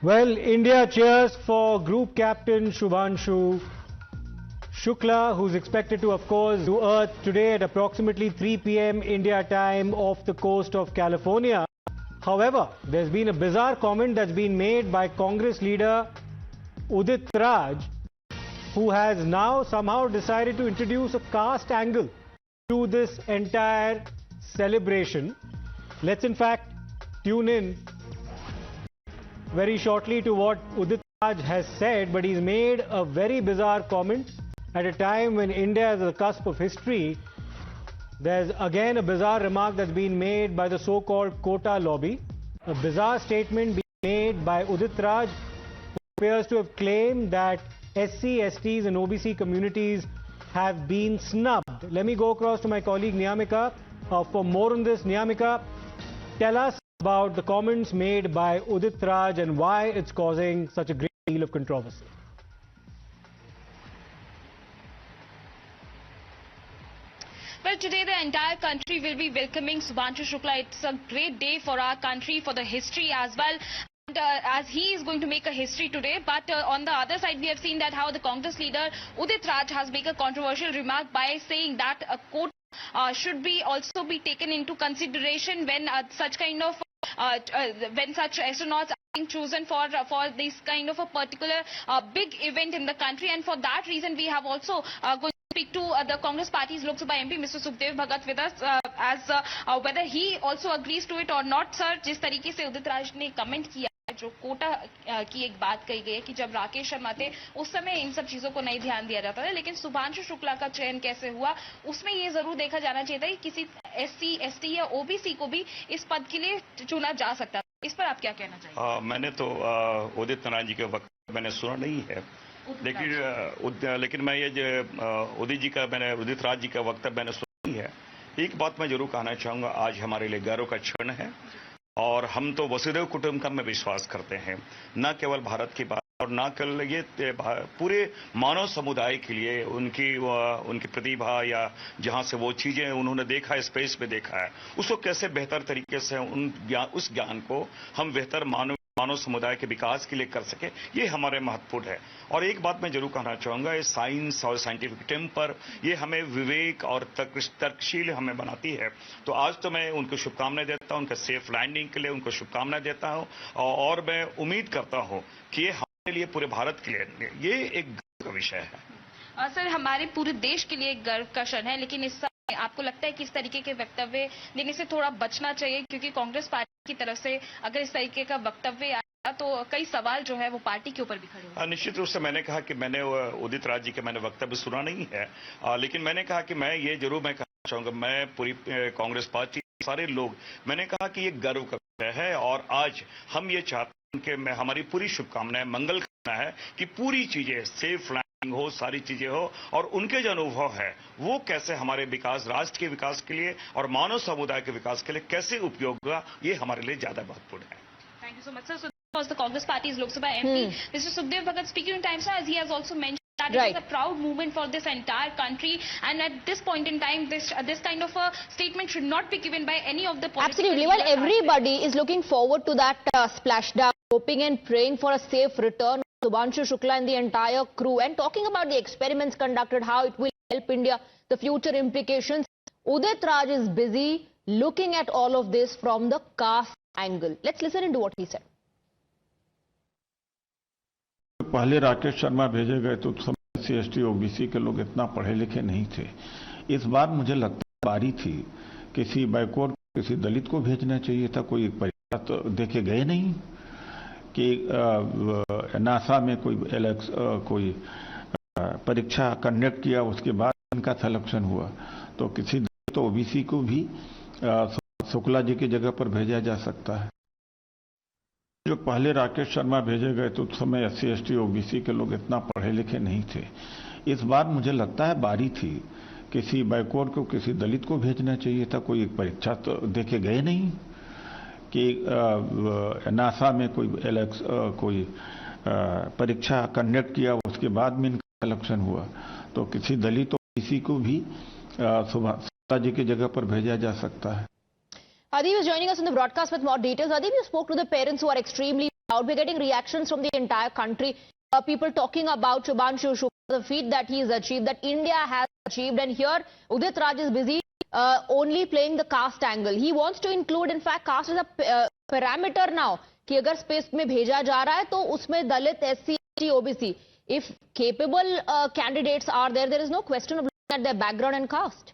Well, India cheers for Group Captain Shubhanshu Shukla, who's expected to, of course, do Earth today at approximately 3 p.m. India time off the coast of California. However, there's been a bizarre comment that's been made by Congress leader Udit Raj, who has now somehow decided to introduce a caste angle to this entire celebration. Let's in fact tune in very shortly to what Udit Raj has said, but he's made a very bizarre comment at a time when India is at the cusp of history. There's again a bizarre remark that's been made by the so-called Quota lobby. A bizarre statement being made by Udit Raj, who appears to have claimed that SC, STs and OBC communities have been snubbed. Let me go across to my colleague Niyamika for more on this. Niyamika, tell us about the comments made by Udit Raj and why it's causing such a great deal of controversy. Well, today the entire country will be welcoming Shubhanshu Shukla. It's a great day for our country, for the history as well. And, as he is going to make a history today, but on the other side we have seen that how the Congress leader Udit Raj has made a controversial remark by saying that a quota should be also be taken into consideration when such kind of when such astronauts are being chosen for this kind of a particular big event in the country. And for that reason we have also going to speak to the Congress Party's Lok Sabha MP Mr. Sukhdev Bhagat with us as whether he also agrees to it or not. Sir, जिस तरीके से उदित राज ने comment किया जो कोटा की एक बात कही गई है कि जब राकेश शर्मा थे उस समय इन सब चीजों को नहीं ध्यान दिया जाता था, लेकिन शुभांशु शुक्ला का चयन कैसे हुआ उसमें ये जरूर देखा जाना चाहिए था कि किसी SC, ST या OBC को भी इस पद के लिए चुना जा सकता था। इस पर आप क्या कहना चाहिए? मैंने तो उदित नारायण जी के वक्त मैंने सुना नहीं है, लेकिन मैं ये उदित राज जी का वक्तव्य मैंने सुना नहीं है। एक बात मैं जरूर कहना चाहूंगा, आज हमारे लिए गर्व का क्षण है और हम तो वसुधैव कुटुंबकम में विश्वास करते हैं, न केवल भारत की बात और न केवल ये पूरे मानव समुदाय के लिए उनकी प्रतिभा या जहां से वो चीजें उन्होंने देखा है, स्पेस में देखा है, उसको कैसे बेहतर तरीके से उस ज्ञान को हम बेहतर मानव समुदाय के विकास के लिए कर सके, ये हमारे महत्वपूर्ण है। और एक बात मैं जरूर कहना चाहूंगा, ये साइंस और साइंटिफिक टेम्पर ये हमें विवेक और तर्कशील हमें बनाती है। तो आज तो मैं उनको शुभकामनाएं देता हूं, उनके सेफ लैंडिंग के लिए उनको शुभकामनाएं देता हूं और मैं उम्मीद करता हूं कि ये हमारे लिए, पूरे भारत के लिए ये एक गर्व का विषय है। सर, हमारे पूरे देश के लिए एक गर्व का क्षण है, लेकिन इस आपको लगता है कि इस तरीके के वक्तव्य देने से थोड़ा बचना चाहिए, क्योंकि कांग्रेस पार्टी की तरफ से अगर इस तरीके का वक्तव्य आया तो कई सवाल जो है वो पार्टी के ऊपर भी खड़े होंगे। निश्चित रूप से मैंने कहा कि मैंने उदित राज जी के मैंने वक्तव्य सुना नहीं है, लेकिन मैंने कहा कि मैं ये जरूर मैं कहना चाहूंगा, मैं पूरी कांग्रेस पार्टी सारे लोग, मैंने कहा कि ये गर्व का विषय है और आज हम ये चाहते हैं कि हमारी पूरी शुभकामनाएं मंगल करना है कि पूरी चीजें सेफ हो, सारी चीजें हो और उनके जो अनुभव है वो कैसे हमारे विकास, राष्ट्र के विकास के लिए और मानव समुदाय के विकास के लिए कैसे उपयोग होगा, ये हमारे लिए ज्यादा महत्वपूर्ण है। Thank you so much sir. So that was the Congress Party's Lok Sabha MP Mr. Sukhdev Bhagat speaking in Times Now, as he has also mentioned that it is a proud movement for this entire country, and at this point in time this kind of a statement should not be given by any of the political Absolutely. Well, everybody is looking forward to that splashdown, hoping and praying for a safe return. Shubhanshu Shukla and the entire crew, and talking about the experiments conducted, how it will help India, the future implications. Udit Raj is busy looking at all of this from the caste angle. Let's listen into what he said. पहले राकेश शर्मा भेजे गए तो उस समय SC, ST, OBC के लोग इतना पढ़े लिखे नहीं थे। इस बार मुझे लगता है बारी थी किसी बैकवर्ड, किसी दलित को भेजना चाहिए था। कोई परीक्षा तो देके गए नहीं कि नासा में कोई परीक्षा कंडक्ट किया, उसके बाद इनका सिलेक्शन हुआ, तो किसी तो OBC को भी शुक्ला जी की जगह पर भेजा जा सकता है। जो पहले राकेश शर्मा भेजे गए तो उस समय SC, ST, OBC के लोग इतना पढ़े लिखे नहीं थे। इस बार मुझे लगता है बारी थी किसी बैकवर्ड को, किसी दलित को भेजना चाहिए था। कोई परीक्षा तो देके गए नहीं कि नासा में कोई परीक्षा कंडक्ट किया, उसके बाद में इनका सिलेक्शन हुआ, तो किसी दलित OBC को भी शुक्ला जी की जगह पर भेजा जा सकता है। Adib is joining us on the broadcast with more details. Adib, you spoke to the parents who are extremely proud out. We're getting reactions from the entire country. People talking about Shubhanshu Shukla, the feat that he's achieved, that India has achieved. And here, Udit Raj is busy only playing the caste angle. He wants to include, in fact, caste as a parameter now. कि अगर space में भेजा जा रहा है तो उसमें दलित, SC, ST, OBC. If capable candidates are there, there is no question of looking at their background and caste.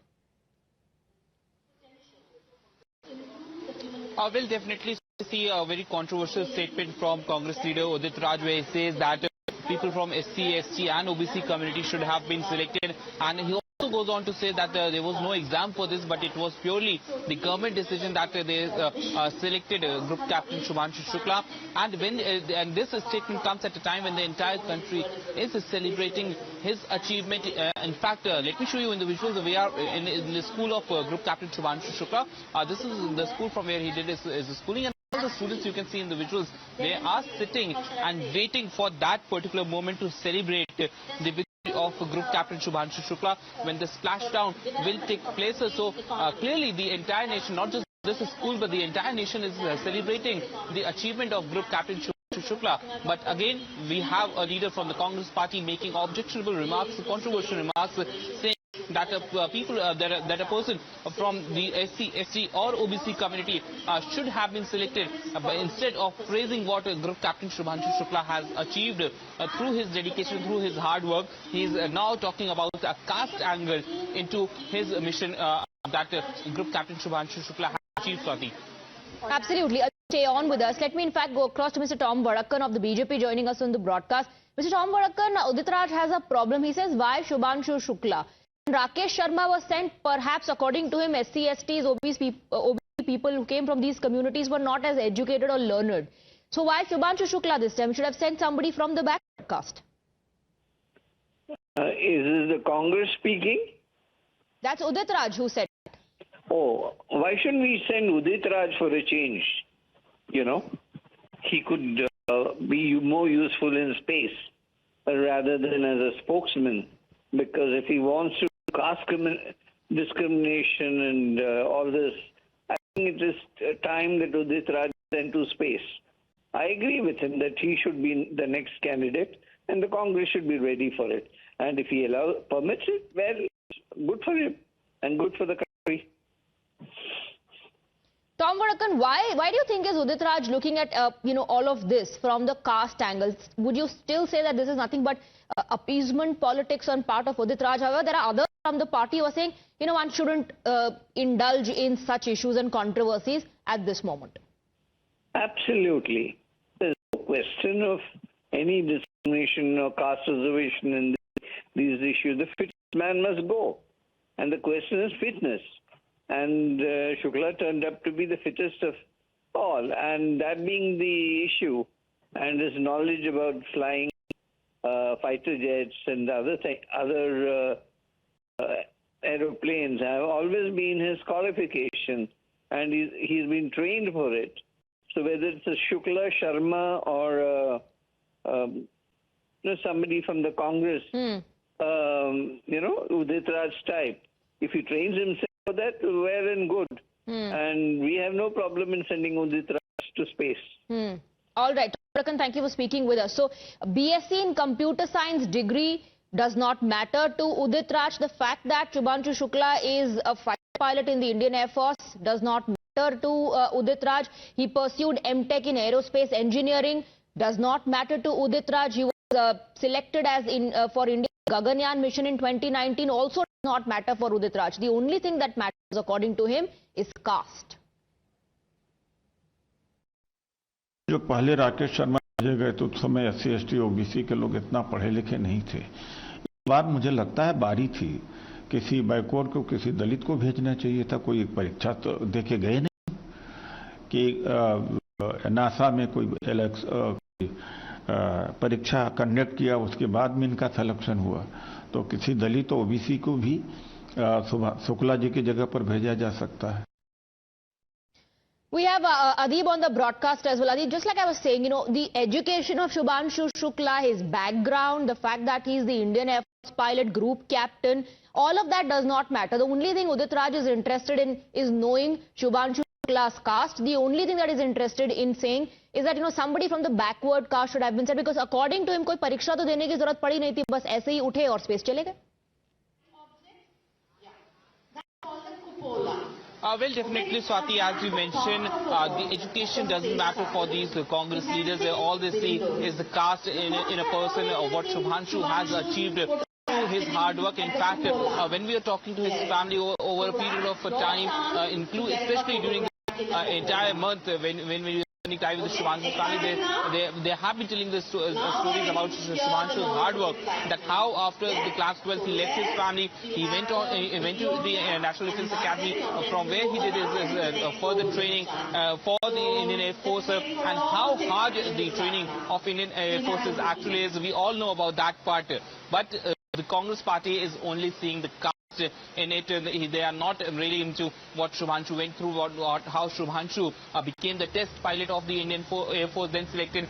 We'll definitely see a very controversial statement from Congress leader Udit Raj, where he says that people from SC, ST and OBC community should have been selected, and he also goes on to say that there was no exam for this, but it was purely the government decision that they selected Group Captain Shubhanshu Shukla. And this statement comes at a time when the entire country is celebrating his achievement. In fact, let me show you in the visuals. We are in the school of Group Captain Shubhanshu Shukla. This is the school from where he did his schooling. And all the students you can see in the visuals, they are sitting and waiting for that particular moment to celebrate the victory of Group Captain Shubhanshu Shukla when the splashdown will take place. So clearly the entire nation, not just this school, but the entire nation is celebrating the achievement of Group Captain Shubhanshu Shukla. But again, we have a leader from the Congress party making objectionable remarks, controversial remarks, saying that that a person from the SC, ST or OBC community should have been selected, but instead of praising what Group Captain Shubhanshu Shukla has achieved through his dedication, through his hard work, he is now talking about a caste angle into his mission that Group Captain Shubhanshu Shukla has achieved, Swati. Absolutely. Stay on with us. Let me in fact go across to Mr. Tom Vadakkan of the BJP joining us on the broadcast. Mr. Tom Vadakkan, Udit Raj has a problem. He says, why Shubhanshu Shukla? Rakesh Sharma was sent, perhaps according to him, SC, STs, OBC people who came from these communities were not as educated or learned. So why Shubhanshu Shukla this time? Should have sent somebody from the back caste. Is this the Congress speaking? That's Udit Raj who said that. Oh, why shouldn't we send Udit Raj for a change? You know, he could be more useful in space rather than as a spokesman. Because if he wants to caste discrimination and all this, I think it is time that Udit Raj sent to space. I agree with him that he should be the next candidate and the Congress should be ready for it. And if he permits it, well, good for him and good for the country. Tom Vadakkan, why do you think is Udit Raj looking at all of this from the caste angles? Would you still say that this is nothing but appeasement politics on part of Udit Raj? However, there are others from the party who are saying, one shouldn't indulge in such issues and controversies at this moment. Absolutely. There's no question of any discrimination or caste reservation in these issues. The fittest man must go. And the question is fitness. And Shukla turned up to be the fittest of all. And that being the issue, and his knowledge about flying fighter jets and other aeroplanes have always been his qualification. And he's been trained for it. So whether it's a Shukla, Sharma or somebody from the Congress, Udit Raj type, if he trains himself for that, well and good. And we have no problem in sending Udit Raj to space. All right. Thank you for speaking with us. So, BSc in computer science degree does not matter to Udit Raj. The fact that Shubhanshu Shukla is a fighter pilot in the Indian Air Force does not matter to Udit Raj. He pursued MTech in aerospace engineering. Does not matter to Udit Raj. He was selected as for India's Gaganyaan mission in 2019. Also does not matter for Udit Raj. The only thing that matters, according to him, is caste. जो पहले राकेश शर्मा भेजे गए तो उस समय SC, ST, OBC के लोग इतना पढ़े लिखे नहीं थे। इस बार मुझे लगता है बारी थी किसी बैकवर्ड को, किसी दलित को भेजना चाहिए था। कोई परीक्षा तो देके गए नहीं कि नासा में कोई परीक्षा कंडक्ट किया, उसके बाद में इनका सिलेक्शन हुआ। तो किसी दलित OBC को भी शुक्ला जी की जगह पर भेजा जा सकता है। We have Adib on the broadcast as well. Adib, just like I was saying, the education of Shubhanshu Shukla, his background, the fact that he's the Indian Air Force pilot, group captain, all of that does not matter. The only thing Udit Raj is interested in is knowing Shubhanshu class caste. The only thing that is interested in saying is that somebody from the backward caste should have been said, because according to him कोई परीक्षा तो देने की जरूरत पड़ी नहीं थी, बस ऐसे ही उठे और स्पेस चले गए. Well, definitely, Swati, as you mentioned, the education doesn't matter for these Congress leaders. All they see is the caste in a person, what Shubhanshu has achieved through his hard work. In fact, when we are talking to his family over a period of time, especially during the entire month, when we are spending time with the Shubhanshu family, they have been telling the stories about Shubhanshu's hard work, that how after the class 12 he left his family, he went to the National Defence Academy, from where he did his further training for the Indian Air Force, and how hard the training of Indian Air Forces actually is. We all know about that part, but the Congress party is only seeing the caste in it. They are not really into what Shubhanshu went through, how Shubhanshu became the test pilot of the Indian Air Force, then selected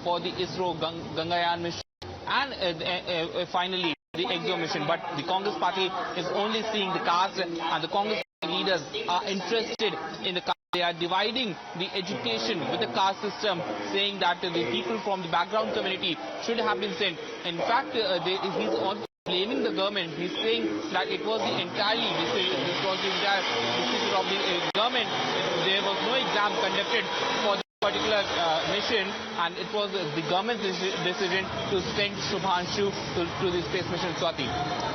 for the ISRO Gangayaan mission, and finally the axiom mission. But the Congress party is only seeing the caste, and the Congress leaders are interested in the caste. They are dividing the education with the caste system, saying that the people from the background community should have been sent. In fact, he's on blaming the government. He's saying that it was the entire decision of the government. There was no exam conducted for this particular mission, and it was the government's decision to send Shubhanshu to the space mission. Swati.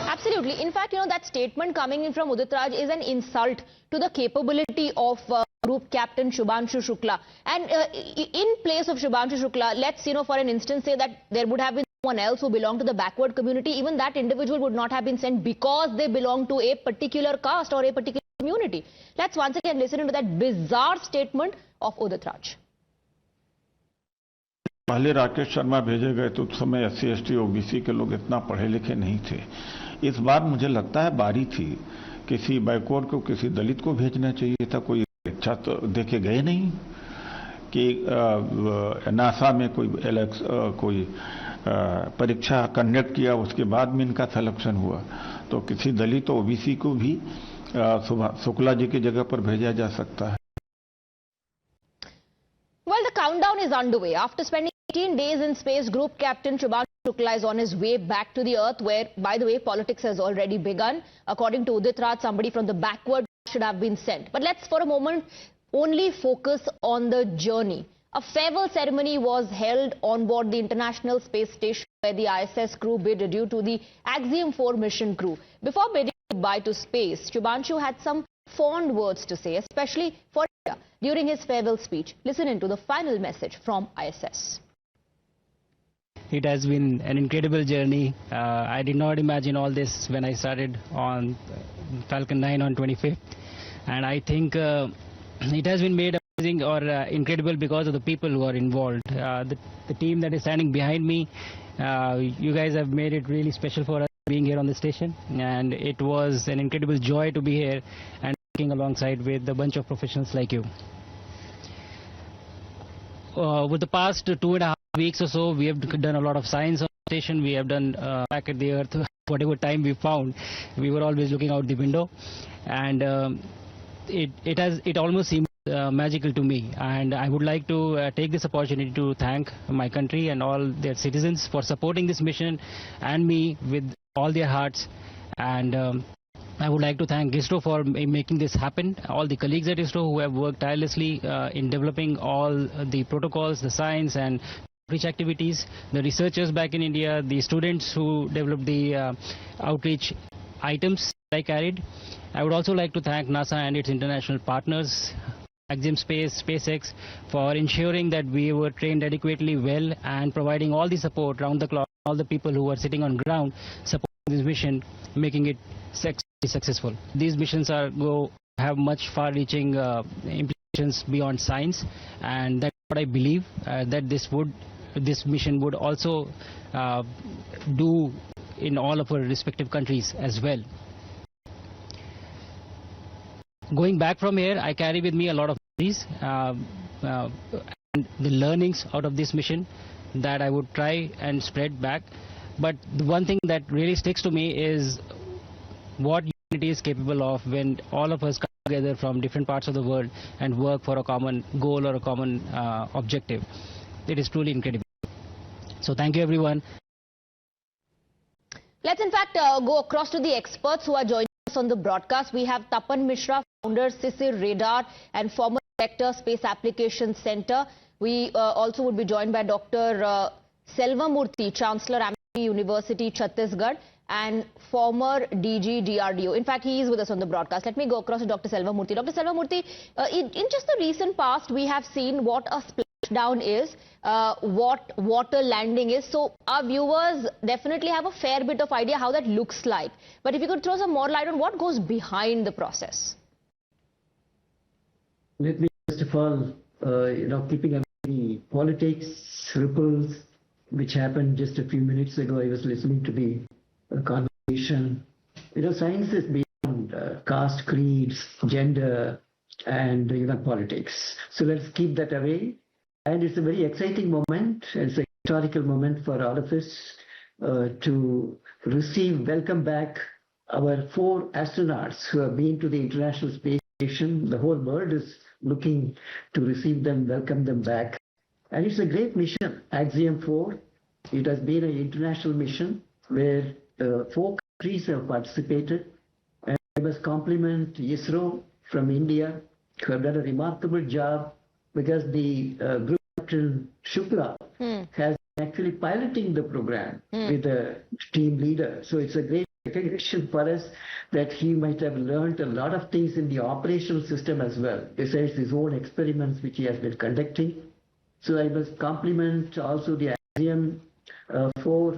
Absolutely. In fact, that statement coming in from Udit Raj is an insult to the capability of Group Captain Shubhanshu Shukla. And in place of Shubhanshu Shukla, let's, for an instance, say that there would have been someone else who belonged to the backward community. Even that individual would not have been sent because they belong to a particular caste or a particular community. Let's once again listen to that bizarre statement of Udit Raj. पहले राकेश शर्मा भेजे गए तो उस समय SC ST OBC के लोग इतना पढ़े लिखे नहीं थे. इस बार मुझे लगता है बारी थी किसी बैकवर्ड को, किसी दलित को भेजना चाहिए था. कोई इच्छा तो देखे गए नहीं कि नासा में कोई परीक्षा कंडक्ट किया, उसके बाद में इनका सिलेक्शन हुआ. तो किसी दलित OBC को भी शुक्ला जी की जगह पर भेजा जा सकता है. Well, the countdown is underway. After spending 18 days in space, Group Captain Shubhanshu Shukla is on his way back to the Earth, where, by the way, politics has already begun. According to Udit Raj, somebody from the backward should have been sent. But let's for a moment only focus on the journey. A farewell ceremony was held on board the International Space Station, where the ISS crew bid adieu to the Axiom 4 mission crew. Before bidding goodbye to space, Shubhanshu had some fond words to say, especially for India, during his farewell speech. Listen into the final message from ISS. It has been an incredible journey. I did not imagine all this when I started on Falcon 9 on 25th. And I think it has been made amazing or incredible because of the people who are involved. The team that is standing behind me, you guys have made it really special for us being here on the station. And it was an incredible joy to be here and working alongside with a bunch of professionals like you. With the past 2.5 weeks or so, we have done a lot of science on the station. We have done back at the Earth, whatever time we found, we were always looking out the window, and it almost seemed magical to me. And I would like to take this opportunity to thank my country and all their citizens for supporting this mission and me with all their hearts. And I would like to thank ISRO for making this happen, all the colleagues at ISRO who have worked tirelessly in developing all the protocols, the science and outreach activities, the researchers back in India, the students who developed the outreach items I carried. I would also like to thank NASA and its international partners, Axiom Space, SpaceX, for ensuring that we were trained adequately well and providing all the support round the clock, all the people who are sitting on ground supporting this mission, making it successful. These missions have much far-reaching implications beyond science, and that's what I believe that this mission would also do in all of our respective countries as well. Going back from here, I carry with me a lot of memories and the learnings out of this mission that I would try and spread back. But the one thing that really sticks to me is what humanity is capable of when all of us come together from different parts of the world and work for a common goal or a common objective. It is truly incredible. So thank you, everyone. Let's in fact go across to the experts who are joining us on the broadcast. We have Tapan Mishra, founder CICIR Radar and former director Space Applications Center. We also would be joined by Dr. Selvamurthy, Chancellor Amity University, Chhattisgarh, and former DG DRDO. In fact, he is with us on the broadcast. Let me go across to Dr. Selvamurthy. Dr. Selvamurthy, in just the recent past, we have seen what a splashdown is, what water landing is. So our viewers definitely have a fair bit of idea how that looks like. But if you could throw some more light on what goes behind the process. Let me first of all, keeping away the politics ripples which happened just a few minutes ago. I was listening to the conversation. Science is beyond caste, creeds, gender, and even politics. So let's keep that away. And it's a very exciting moment. It's a historical moment for all of us to welcome back our 4 astronauts who have been to the International Space Station. The whole world is looking to receive them, welcome them back. And it's a great mission, Axiom 4. It has been an international mission where 4 countries have participated. And I must compliment ISRO from India, who have done a remarkable job, because the group captain Shukla has been actually piloting the program with a team leader. So it's a great recognition for us that he might have learned a lot of things in the operational system as well, besides his own experiments which he has been conducting. So I must compliment also the Axiom 4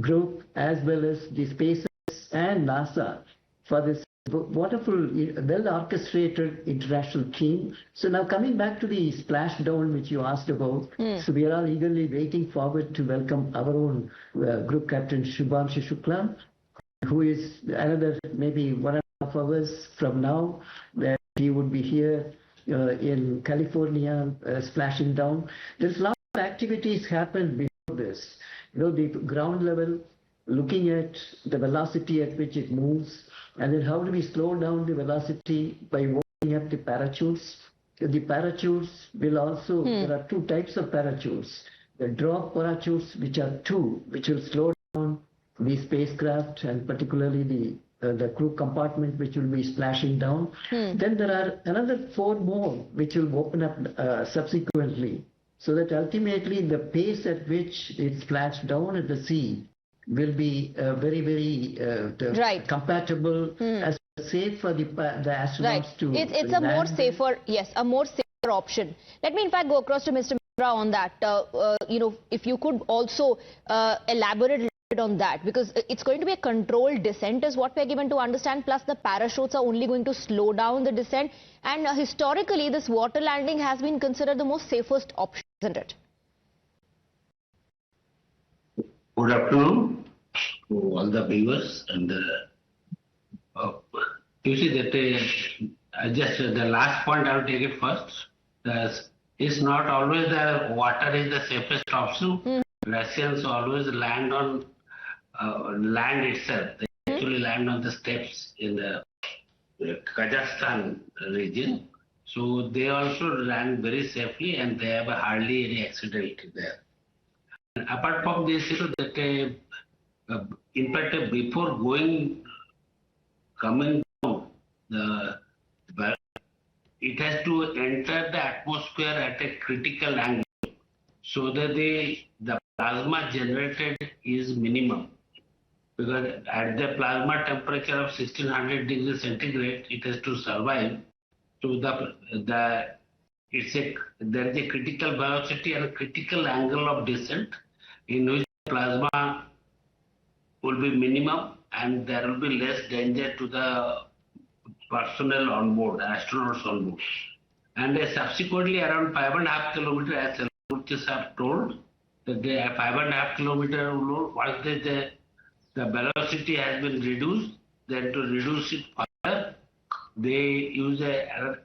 group, as well as the SpaceX and NASA, for this wonderful, well-orchestrated international team. So now coming back to the splashdown which you asked about, so we are all eagerly waiting forward to welcome our own group captain Shubhanshu Shukla, who is another maybe 1.5 hours from now, that he would be here in California splashing down. There's a lot of activities happened before this. The ground level, looking at the velocity at which it moves, and then how do we slow down the velocity by opening up the parachutes. The parachutes will also, there are 2 types of parachutes. The drop parachutes, which are 2, which will slow down the spacecraft and particularly the crew compartment, which will be splashing down. Then there are another 4 more which will open up subsequently, so that ultimately the pace at which it splashed down at the sea will be very, very compatible, as safe for the astronauts to It's a more safer, a more safer option. Let me in fact go across to Mr. Mishra on that. If you could also elaborate a little bit on that, because it's going to be a controlled descent is what we're given to understand, plus the parachutes are only going to slow down the descent. And historically, this water landing has been considered the most safest option, isn't it? Good afternoon to all the viewers. And you see that just the last point, I will take it first. It's not always the water is the safest option. Russians always land on land itself. They actually land on the steppes in the Kazakhstan region. So they also land very safely, and they have hardly any accident there. Apart from this, that in fact, before coming down, it has to enter the atmosphere at a critical angle, so that the plasma generated is minimum. Because at the plasma temperature of 1600 degrees centigrade, it has to survive. So there is a critical velocity and a critical angle of descent, in which plasma will be minimum and there will be less danger to the personnel on board, astronauts on board. And subsequently around 5.5 kilometers, as Murthy have told, that the 5.5 kilometers, once the velocity has been reduced, then to reduce it further, they use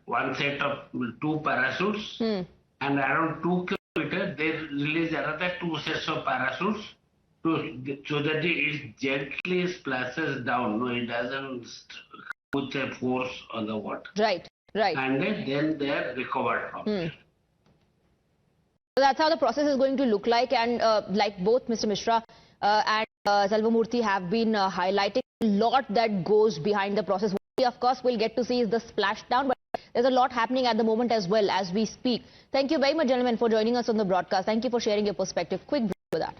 one set of 2 parachutes, and around 2 kilometers they release another 2 sets of parachutes so that it gently splashes down. No, it doesn't put a force on the water. Right, right. And then they are recovered from there. So that's how the process is going to look like, and like both Mr. Mishra and Selvamurthy have been highlighting a lot that goes behind the process. What we, of course, will get to see is the splashdown, but there's a lot happening at the moment as well as we speak. Thank you very much, gentlemen, for joining us on the broadcast. Thank you for sharing your perspective. Quick break for that.